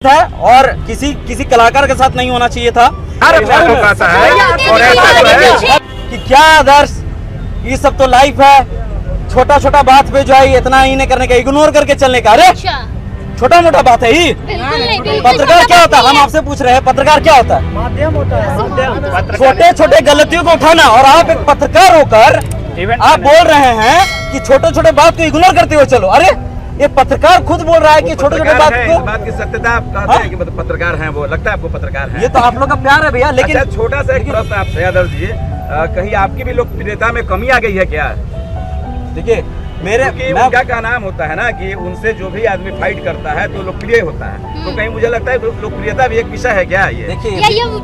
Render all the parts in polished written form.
है और किसी कलाकार के साथ नहीं होना चाहिए था। कि क्या आदर्श, ये सब तो लाइफ है। छोटा छोटा बात पे जो है इतना ही नहीं करने का, इग्नोर करके चलने का। अरे छोटा मोटा बात है ही। पत्रकार क्या होता है, हम आपसे पूछ रहे हैं, पत्रकार क्या होता है? माध्यम होता है। छोटे छोटे गलतियों को उठाना, और आप एक पत्रकार होकर आप बोल रहे हैं कि छोटे छोटे बात को इग्नोर करते हुए चलो। अरे ये पत्रकार खुद बोल रहा है कि छोटे छोटे बात की सत्यता आप कहते हैं कि मतलब पत्रकार हैं, वो लगता है आपको पत्रकार है। ये तो आप लोग का प्यार है भैया। लेकिन अच्छा, छोटा सा एक प्रश्न आपसे आदर्श जी, कहीं आपकी भी लोकप्रियता में कमी आ गई है क्या? देखिए मेरे उनका का नाम होता है ना कि उनसे जो भी आदमी फाइट करता है तो लोकप्रिय होता है, तो कहीं मुझे लगता है लोकप्रियता भी एक विषय है क्या? ये देखिए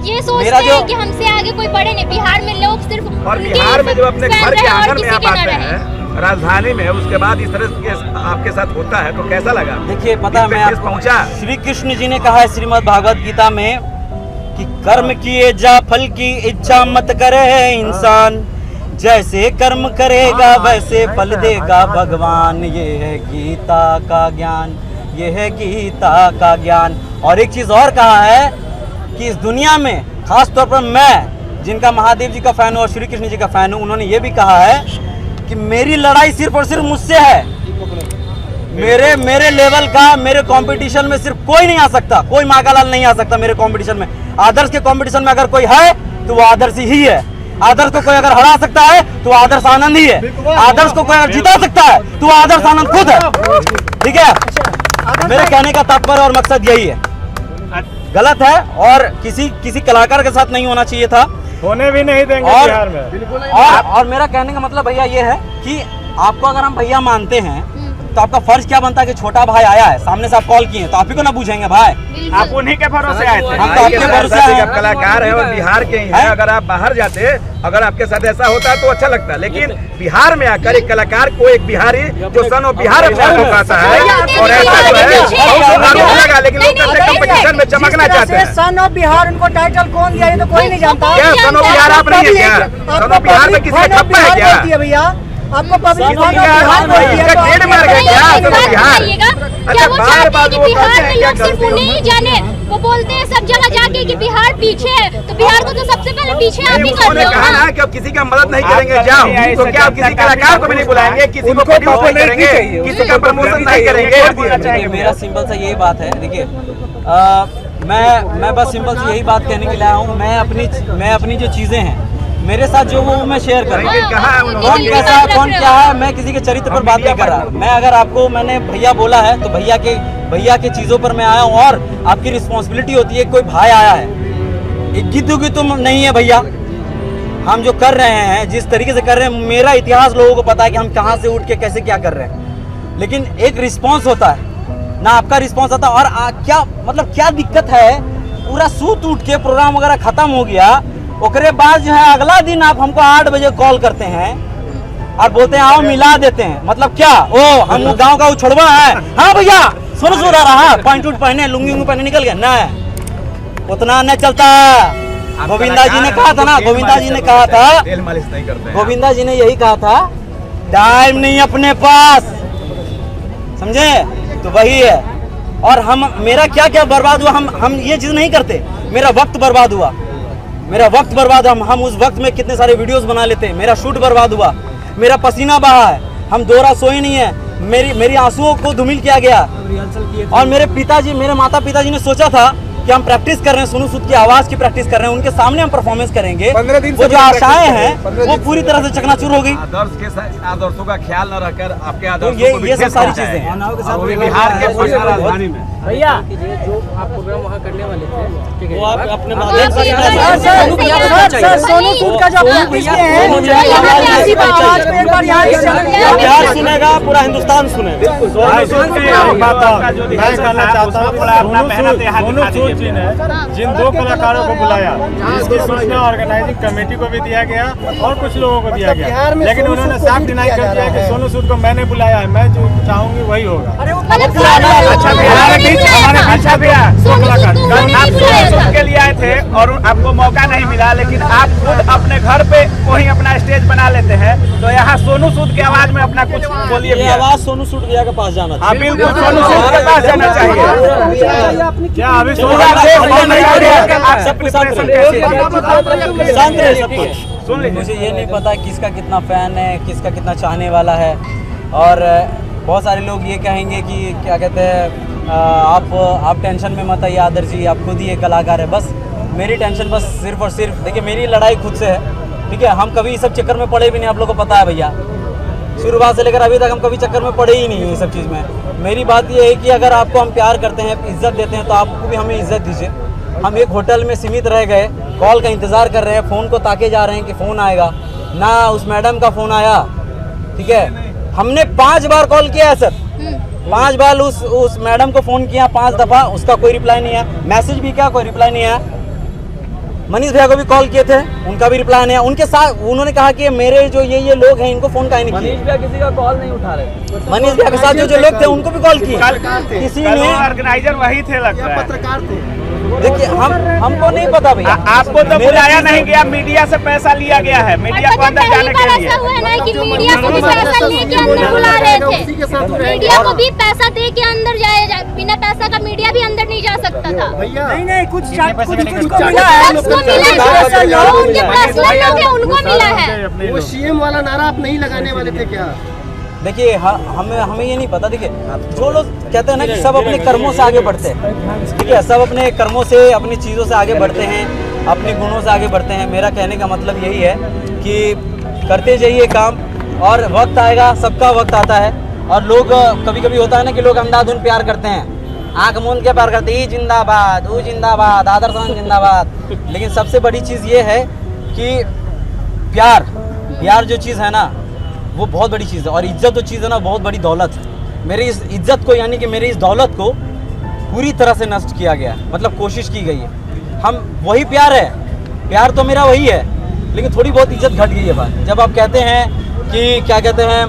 ये सोचते हैं कि हमसे आगे कोई बड़े नहीं। बिहार में लोग सिर्फ और बिहार में जब अपने घर के आंगन में आप आते हैं, राजधानी में, उसके बाद इस तरह के आपके साथ होता है तो कैसा लगा? देखिए पता है, मैं पहुंचा। श्री कृष्ण जी ने कहा है श्रीमद् भागवत गीता में कि कर्म किए जा फल की इच्छा मत करे इंसान, जैसे कर्म करेगा वैसे फल देगा भगवान। ये है गीता का ज्ञान, ये है गीता का ज्ञान। और एक चीज और कहा है कि इस दुनिया में खास तौर पर मैं, जिनका महादेव जी का फैन हूँ और श्री कृष्ण जी का फैन हूँ, उन्होंने ये भी कहा है कि मेरी लड़ाई सिर्फ और सिर्फ मुझसे है। मेरे लेवल का, मेरे कंपटीशन में सिर्फ कोई नहीं आ सकता, कोई मागालाल नहीं आ सकता मेरे कंपटीशन में। आदर्श के कंपटीशन में अगर कोई है तो वो आदर्श ही है। आदर्श को कोई अगर हरा सकता है तो आदर्श आनंद ही है। आदर्श को कोई अगर जिता सकता है तो आदर्श आनंद खुद है। ठीक है, मेरे कहने का तात्पर्य और मकसद यही है। गलत है और किसी कलाकार के साथ नहीं होना चाहिए था, होने भी नहीं देंगे बिहार में। और मेरा कहने का मतलब भैया ये है कि आपको अगर हम भैया मानते हैं तो आपका फर्ज क्या बनता है कि छोटा भाई आया है, सामने से आप कॉल किए तो आप ही को ना पूछेंगे भाई। आप उन्हीं के भरोसे आए थे। हम तो आपके भरोसे आए हैं। कलाकार है और बिहार के ही हैं। अगर आप बाहर जाते, अगर आपके साथ ऐसा होता है तो अच्छा लगता है, लेकिन बिहार में आकर एक कलाकार को, एक बिहारी जो सन ऑफ बिहार कहता है और ऐसा जो है, लेकिन लोग कंपटीशन में चमकना चाहते हैं। सन ऑफ बिहार उनको टाइटल कौन दिया ये तो कोई नहीं जानता। क्या सन ऑफ बिहार आप नहीं है क्या? सन ऑफ बिहार में किसी का ठप्पा है क्या भैया? आपको पब्लिक अच्छा, बार बिहार में लोग सिर्फ उन्हें ही जाने। वो बोलते हैं सब जगह जाके कि बिहार पीछे है, तो बिहार को तो सबसे पहले पीछे आप ही कर दो। कहा ना कि अब किसी का मदद नहीं करेंगे, जाओ तो क्या आप किसी कलाकार को भी नहीं बुलाएंगे, किसी को प्रोड्यूस नहीं करेंगे, किसी का प्रमोशन नहीं करेंगे? मेरा सिंपल सा यही बात है। देखिए मैं बस सिंपल से यही बात कहने के लिए आया हूँ। मैं अपनी जो चीजें हैं मेरे साथ जो वो मैं शेयर कर रहा हूँ। कौन कैसा है, कौन क्या है, मैं किसी के चरित्र पर बात नहीं कर रहा। मैं अगर आपको मैंने भैया बोला है तो भैया के चीजों पर मैं आया हूँ। और आपकी रिस्पॉन्सिबिलिटी होती है, कोई भाई आया है, एक गिद्दू की तुम नहीं है भैया। हम जो कर रहे हैं, जिस तरीके से कर रहे हैं, मेरा इतिहास लोगों को पता है कि हम कहाँ से उठ के कैसे क्या कर रहे हैं। लेकिन एक रिस्पॉन्स होता है ना, आपका रिस्पॉन्स आता है। और क्या दिक्कत है, पूरा सूत उठ के प्रोग्राम वगैरह खत्म हो गया, ओकरे बाद जो है अगला दिन आप हमको 8 बजे कॉल करते हैं और बोलते हैं आओ मिला देते हैं। मतलब क्या, ओ हम गांव का उछड़वा है? हाँ भैया सुर रहा, पॉइंट उठ पहने, लुंगी पहने निकल गया ना, उतना नहीं चलता। गोविंदा जी ने कहा था ना, गोविंदा जी ने कहा था, तेल मालिश नहीं करते। गोविंदा जी ने यही कहा था, टाइम नहीं अपने पास, समझे? तो वही है। और मेरा क्या बर्बाद हुआ, हम ये चीज नहीं करते। मेरा वक्त बर्बाद हुआ, हम उस वक्त में कितने सारे वीडियोस बना लेते। मेरा शूट बर्बाद हुआ, मेरा पसीना बहा है, हम 2 रात सोए नहीं है, मेरी आंसुओं को धूमिल किया गया। और मेरे माता पिताजी ने सोचा था कि हम प्रैक्टिस कर रहे हैं, सोनू सूद की आवाज की प्रैक्टिस कर रहे हैं, उनके सामने हम परफॉर्मेंस करेंगे। वो जो आशाएं हैं वो पूरी तरह से चकनाचूर हो गई। आदर्शों का ख्याल न रखकर आपके आदर्शों को ये सब सारी चीजें हैं। बिहार के राजधानी में भैया जो आप प्रोग्राम वहाँ करने वाले थे, वो आप अपने माध्यम से सोनू सूद का जो बिहार सुनेगा, पूरा हिंदुस्तान सुनेगा। जी ने जिन 2 कलाकारों को बुलाया, इसकी सूचना ऑर्गेनाइजिंग कमेटी को भी दिया गया और कुछ लोगों को दिया गया, लेकिन उन्होंने साफ डिनाई कर दिया कि सोनू सूद को मैंने बुलाया है, मैं जो चाहूंगी वही होगा। अच्छा भैया, हमारे अच्छा भैया, सोनू सूद आप सोनू सूद के लिए आए थे और आपको मौका नहीं मिला, लेकिन आप खुद अपने घर पे वही अपना स्टेज बना लेते हैं, तो यहाँ सोनू सूद की आवाज में अपना कुछ बोलिए। ये आवाज सोनू सूद भैया के पास जाना था। बिल्कुल सोनू सूद के पास जाना चाहिए। क्या अभी सुन लीजिए, मुझे ये नहीं पता किसका कितना फैन है, किसका कितना चाहने वाला है। और बहुत सारे लोग ये कहेंगे कि क्या कहते हैं, आप टेंशन में मत आइए आदर्श जी, आप खुद ही एक कलाकार है। बस मेरी टेंशन बस सिर्फ और सिर्फ, देखिए मेरी लड़ाई खुद से है, ठीक है। हम कभी इस सब चक्कर में पड़े भी नहीं, आप लोगों को पता है भैया। शुरुआत से लेकर अभी तक हम कभी चक्कर में पड़े ही नहीं है ये सब चीज़ में। मेरी बात ये है कि अगर आपको हम प्यार करते हैं, इज्जत देते हैं, तो आपको भी हमें इज्जत दीजिए। हम एक होटल में सीमित रह गए, कॉल का इंतज़ार कर रहे हैं, फ़ोन को ताके जा रहे हैं कि फ़ोन आएगा ना। उस मैडम का फ़ोन आया, ठीक है। हमने 5 बार कॉल किया है सर, 5 बार उस मैडम को फ़ोन किया, 5 दफ़ा, उसका कोई रिप्लाई नहीं है। मैसेज भी किया, कोई रिप्लाई नहीं है। मनीष भैया को भी कॉल किए थे, उनका भी रिप्लाई नहीं है। उनके साथ उन्होंने कहा कि मेरे जो ये लोग हैं इनको फ़ोन का नहीं किया। मनीष भैया किसी का कॉल नहीं उठा रहे। मनीष भैया के साथ जो लोग थे उनको भी कॉल किए, किसी ने। ऑर्गेनाइजर वही थे लगता है। पत्रकार थे। देखिए हमको नहीं पता भैया, आपको तो बुलाया नहीं गया, मीडिया से पैसा लिया गया है, मीडिया को अंदर जाने के लिए। ऐसा हुआ है ना कि मीडिया को भी पैसा लेके अंदर बुला रहे थे। मीडिया को भी पैसा दे के अंदर जाए, बिना पैसा का मीडिया भी अंदर नहीं जा सकता था। नहीं कुछ मिला है, उनको मिला है, उनके पर्सनल लोग हैं, उनको मिला है। वो सीएम वाला नारा आप नहीं लगाने वाले थे क्या? देखिए हमें ये नहीं पता। देखिए जो लोग कहते हैं ना कि सब अपने कर्मों से आगे बढ़ते हैं, ठीक है, सब अपने कर्मों से, अपनी चीज़ों से आगे बढ़ते हैं, अपने गुणों से आगे बढ़ते हैं। मेरा कहने का मतलब यही है कि करते जाइए काम, और वक्त आएगा, सबका वक्त आता है। और लोग कभी कभी होता है ना कि लोग अंधाधुन प्यार करते हैं, आँख मूंद के प्यार करते हैं, जिंदाबाद वो जिंदाबाद, आदर्श जिंदाबाद। लेकिन सबसे बड़ी चीज़ ये है कि प्यार जो चीज़ है ना वो बहुत बड़ी चीज़ है, और इज्जत जो चीज़ है ना बहुत बड़ी दौलत है। मेरी इस इज्जत को, यानी कि मेरी इस दौलत को पूरी तरह से नष्ट किया गया है, मतलब कोशिश की गई है। हम वही प्यार है, प्यार तो मेरा वही है, लेकिन थोड़ी बहुत इज्जत घट गई है बात। जब आप कहते हैं कि क्या कहते हैं,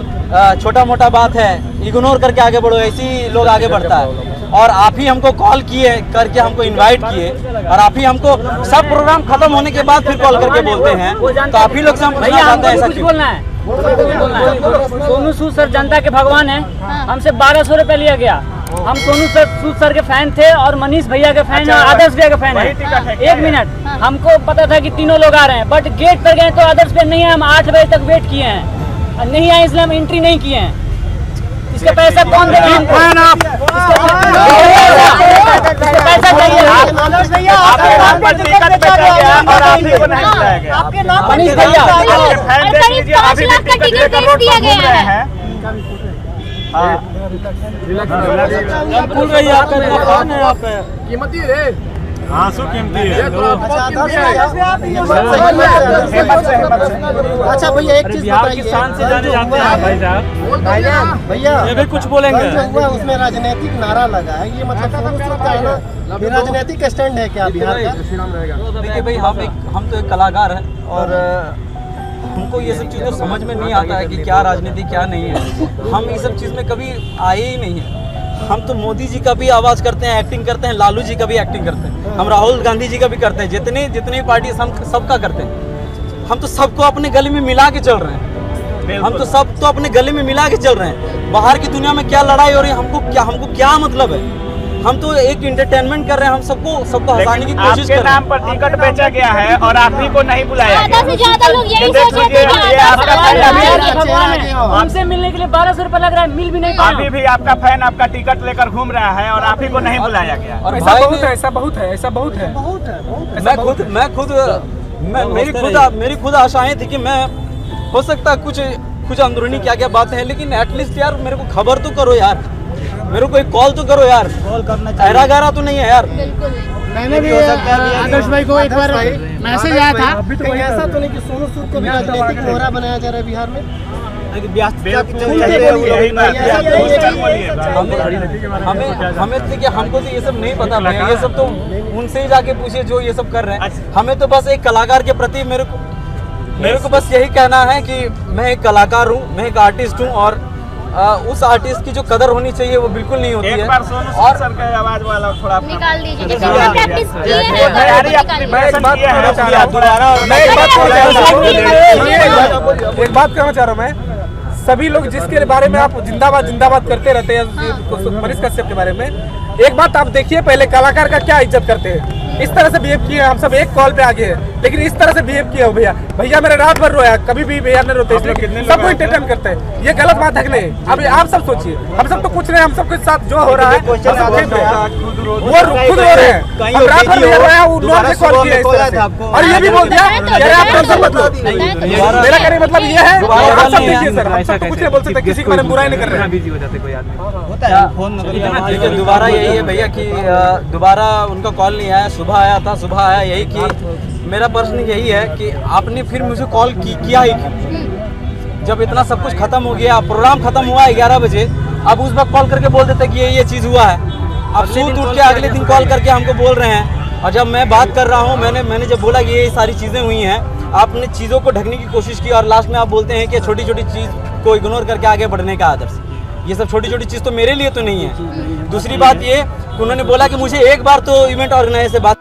छोटा मोटा बात है, इग्नोर करके आगे बढ़ो, ऐसी लोग आगे बढ़ता है। और आप ही हमको कॉल किए करके हमको इनवाइट किए, और आप ही हमको सब प्रोग्राम खत्म होने के बाद फिर कॉल करके बोलते हैं, तो आप ही लोग से हम पूछना चाहते हैं ऐसा क्यों? बोलना है सोनू सूद सर जनता के भगवान है। हमसे 1200 रुपए लिया गया। हम सोनू सूद सर के फैन थे, और मनीष भैया के फैन है, आदर्श भैया के फैन है। 1 मिनट, हमको पता था कि तीनों लोग आ रहे हैं, बट गेट पर गए तो आदर्श भैया नहीं है। हम 8 बजे तक वेट किए हैं, नहीं आए इसलिए हम एंट्री नहीं किए हैं। इसका पैसा कौन देगा? पैसा चाहिए। आपके नाम मनीष भैया करीब 5 लाख का टिकट बेच दिया गया है। भूल गई आपका दुकान है, आप कीमती रे, आंसू कीमती है। अच्छा भैया एक चीज बताइए, शान से जाने जाते हैं भाई साहब। भैया ये भी कुछ बोलेंगे। जो हुआ उसमें राजनीतिक नारा लगा है, ये मतलब सोनू सूद का है ना, ये राजनीतिक स्टैंड है क्या बिहार का? देखिए भाई, हम तो एक कलाकार हैं, और हमको ये सब चीज़ें समझ में नहीं आता है कि क्या राजनीति क्या नहीं है। हम इस सब चीज़ में कभी आए ही नहीं हैं। हम तो मोदी जी का भी आवाज़ करते हैं, एक्टिंग करते हैं, लालू जी का भी एक्टिंग करते हैं, हम राहुल गांधी जी का भी करते हैं, जितनी पार्टी हम सबका करते हैं। हम तो सबको अपने गले में मिला के चल रहे हैं। हम तो सब तो अपने गले में मिला के चल रहे हैं। बाहर की दुनिया में क्या लड़ाई हो रही है, हमको क्या मतलब है? हम तो एक एंटरटेनमेंट कर रहे हैं, हम सबको हंसाने की कोशिश कर रहे हैं। नाम पर टिकट बेचा गया है और आप ही को नहीं बुलाया ज्यादा से ज्यादा लोग यही सोच रहे थे कि हमसे मिलने के लिए 1200 रुपए लग रहा है, मिल भी नहीं पाए। अभी भी आपका फैन आपका टिकट लेकर घूम रहा है और आप ही को नहीं बुलाया गया। और ऐसा बहुत है, ऐसा बहुत है, ऐसा बहुत है। मेरी खुद आशाएं थी कि मैं, हो सकता है कुछ अंदरूनी क्या बातें हैं, लेकिन एटलीस्ट यार मेरे को खबर तो करो यार, मेरे को एक कॉल तो करो यार। कॉल करना चाहिए, ठहरा गारा तो नहीं है यार। बिल्कुल मैंने भी आदर्श भाई को एक बार मैसेज आया था, कहीं ऐसा तो नहीं कि सोनू सूद को भी राजनीतिक मोहरा बनाया जा रहा है बिहार में? हमें देखिए, हमको तो ये सब नहीं पता भैया, ये सब तो उनसे ही जाके पूछिए जो ये सब कर रहे हैं। हमें तो बस एक कलाकार के प्रति मेरे को बस यही कहना है कि मैं एक कलाकार हूँ, मैं एक आर्टिस्ट हूँ, और उस आर्टिस्ट की जो कदर होनी चाहिए वो बिल्कुल नहीं होती है। एक बार सोनू सूद सर का आवाज वाला थोड़ा निकाल दीजिए, जैसे उन्होंने प्रैक्टिस की है तो एक बात कहना चाह रहा हूँ मैं, सभी लोग जिसके बारे में आप जिंदाबाद जिंदाबाद करते रहते हैं मनीष कश्यप के बारे में, एक बात आप देखिए, पहले कलाकार का क्या इज्जत करते हैं, इस तरह से बिहेव किए। हम सब एक कॉल पे आगे हैं, लेकिन इस तरह से बिहेव किया हो भैया। भैया मेरे रात भर रोया, कभी भी भैया ने रोते, इसलिए सबको एंटरटेन करते हैं। ये गलत बात है कि नहीं? अब आप सब सोचिए, हम सब तो कुछ नहीं, हम सबके साथ जो हो रहा है वो खुद रो रहे हैं। हम रात भर भैया रोया, उन्होंने कॉल किया इस तरह से, और ये भी बोल दिया अरे आप टेंशन मत लो। मेरा कहने मतलब ये है, आप सब देखिए सर, हम सब तो कुछ नहीं बोल सकते, किसी के बारे में बुराई नहीं कर रहे हैं। देखिए दोबारा यही है भैया कि दोबारा उनका कॉल नहीं आया, सुबह आया था, सुबह आया यही कि मेरा प्रश्न यही है कि आपने फिर मुझे कॉल किया ही क्यों? जब इतना सब कुछ खत्म हो गया, प्रोग्राम खत्म हुआ 11 बजे, अब उस वक्त कॉल करके बोल देते कि ये चीज़ हुआ है। अब सूत उठ के अगले दिन कॉल करके हमको बोल रहे हैं, और जब मैं बात कर रहा हूँ, मैंने जब बोला कि ये सारी चीज़ें हुई हैं, आपने चीज़ों को ढकने की कोशिश की और लास्ट में आप बोलते हैं कि छोटी छोटी चीज़ को इग्नोर करके आगे बढ़ने का आदर्श। ये सब छोटी छोटी चीज़ तो मेरे लिए तो नहीं है। दूसरी बात ये, उन्होंने बोला कि मुझे एक बार तो इवेंट ऑर्गेनाइजर से बात